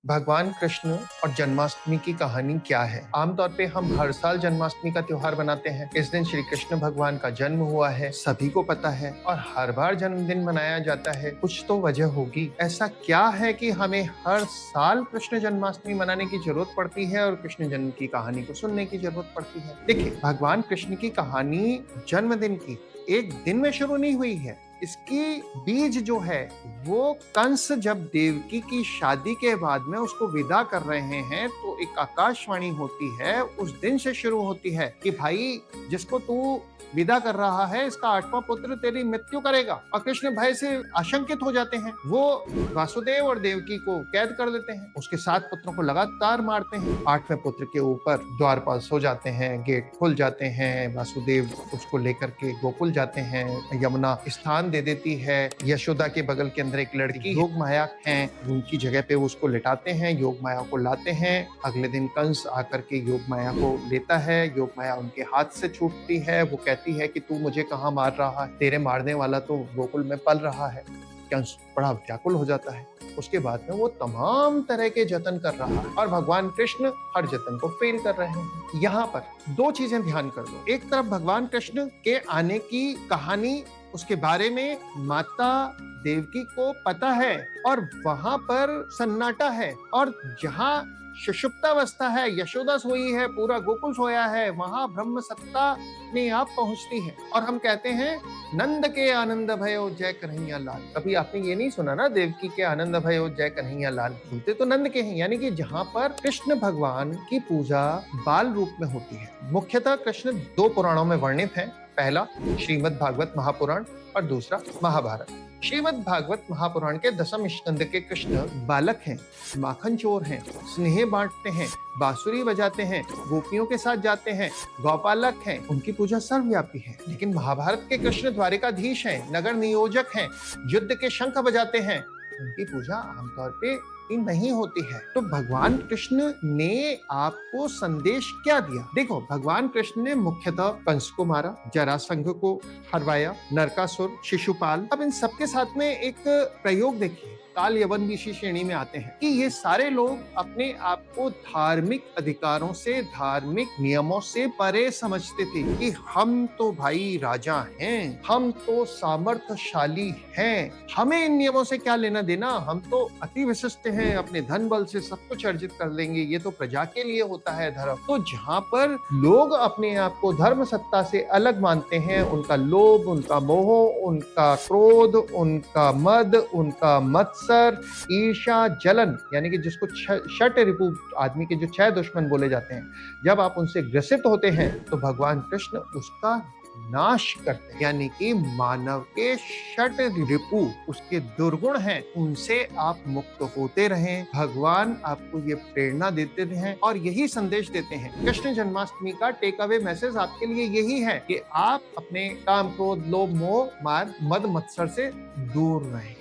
भगवान कृष्ण और जन्माष्टमी की कहानी क्या है? आमतौर पे हम हर साल जन्माष्टमी का त्योहार मनाते हैं। इस दिन श्री कृष्ण भगवान का जन्म हुआ है, सभी को पता है और हर बार जन्मदिन मनाया जाता है। कुछ तो वजह होगी। ऐसा क्या है कि हमें हर साल कृष्ण जन्माष्टमी मनाने की जरूरत पड़ती है और कृष्ण जन्म की कहानी को सुनने की जरूरत पड़ती है? देखिए, भगवान कृष्ण की कहानी जन्मदिन की एक दिन में शुरू नहीं हुई है। इसकी बीज जो है वो कंस जब देवकी की शादी के बाद में उसको विदा कर रहे हैं तो एक आकाशवाणी होती है, उस दिन से शुरू होती है कि भाई जिसको तू विदा कर रहा है इसका 8वां पुत्र तेरी मृत्यु करेगा। और कृष्ण भय से आशंकित हो जाते हैं। वो वासुदेव और देवकी को कैद कर देते हैं, उसके 7 पुत्रों को लगातार मारते हैं। 8वें पुत्र के ऊपर द्वारपाल सो जाते हैं, गेट खुल जाते हैं। वासुदेव उसको लेकर के गोकुल जाते हैं, यमुना स्थान दे देती है। यशोदा के बगल के अंदर एक लड़की योग माया है, उनकी जगह पे उसको लिटाते हैं, योग माया को लाते हैं। अगले दिन कंस आकर के योग माया को लेता है, योग माया उनके हाथ से छूटती है। वो कहती है कि तू मुझे कहाँ मार रहा है, तेरे मारने वाला तो गोकुल में पल रहा है। कंस बड़ा व्याकुल हो जाता है। उसके बाद में वो तमाम तरह के जतन कर रहा है और भगवान कृष्ण हर जतन को फेल कर रहे हैं। यहाँ पर 2 चीजें ध्यान कर दो। एक तरफ भगवान कृष्ण के आने की कहानी, उसके बारे में माता देवकी को पता है और वहां पर सन्नाटा है। और जहां सुषुप्तावस्था है, यशोदा सोई है, पूरा गोकुल सोया है, वहां ब्रह्म सत्ता में आप पहुंचती है। और हम कहते हैं नंद के आनंद भयो जय कन्हैया लाल। कभी आपने ये नहीं सुना ना, देवकी के आनंद भयो जय कन्हैया लाल? सुनते तो नंद के हैं, यानी कि जहां पर कृष्ण भगवान की पूजा बाल रूप में होती है। मुख्यतः कृष्ण 2 पुराणों में वर्णित है। पहला श्रीमद् भागवत महापुराण और दूसरा महाभारत। श्रीमद् भागवत महापुराण के 10वें स्कंद के कृष्ण बालक हैं, माखन चोर हैं, स्नेह बांटते हैं, बांसुरी बजाते हैं, गोपियों के साथ जाते हैं, गौपालक हैं, उनकी पूजा सर्वव्यापी है। लेकिन महाभारत के कृष्ण द्वारिकाधीश हैं, नगर नियोजक हैं, युद्ध के शंख बजाते हैं, उनकी पूजा आमतौर पे नहीं होती है। तो भगवान कृष्ण ने आपको संदेश क्या दिया? देखो, भगवान कृष्ण ने मुख्यतः कंस को मारा, जरासंध को हरवाया, नरकासुर, शिशुपाल। अब इन सबके साथ में एक प्रयोग देखिए, काल यवन भी इसी श्रेणी में आते हैं कि ये सारे लोग अपने आप को धार्मिक अधिकारों से, धार्मिक नियमों से परे समझते थे कि हम तो भाई राजा हैं, हम तो सामर्थ्यशाली हैं, हमें इन नियमों से क्या लेना देना, हम तो अति विशिष्ट हैं, अपने धन बल से सब कुछ अर्जित कर लेंगे, ये तो प्रजा के लिए होता है धर्म। तो जहां पर लोग अपने आप को धर्म सत्ता से अलग मानते हैं, उनका लोभ, उनका मोह, उनका क्रोध, उनका मद, उनका मत्सर, ईर्ष्या, जलन, यानी कि जिसको षट रिपु आदमी के जो 6 दुश्मन बोले जाते हैं, जब आप उनसे ग्रसित होते हैं तो भगवान कृष्ण उसका नाश करते हैं। यानी कि मानव के षट रिपु, उसके दुर्गुण हैं, उनसे आप मुक्त होते रहें। भगवान आपको ये प्रेरणा देते रहें और यही संदेश देते हैं। कृष्ण जन्माष्टमी का टेक अवे मैसेज आपके लिए यही है कि आप अपने काम, क्रोध, लोभ, मोह, मार, मद, मत्सर से दूर रहें।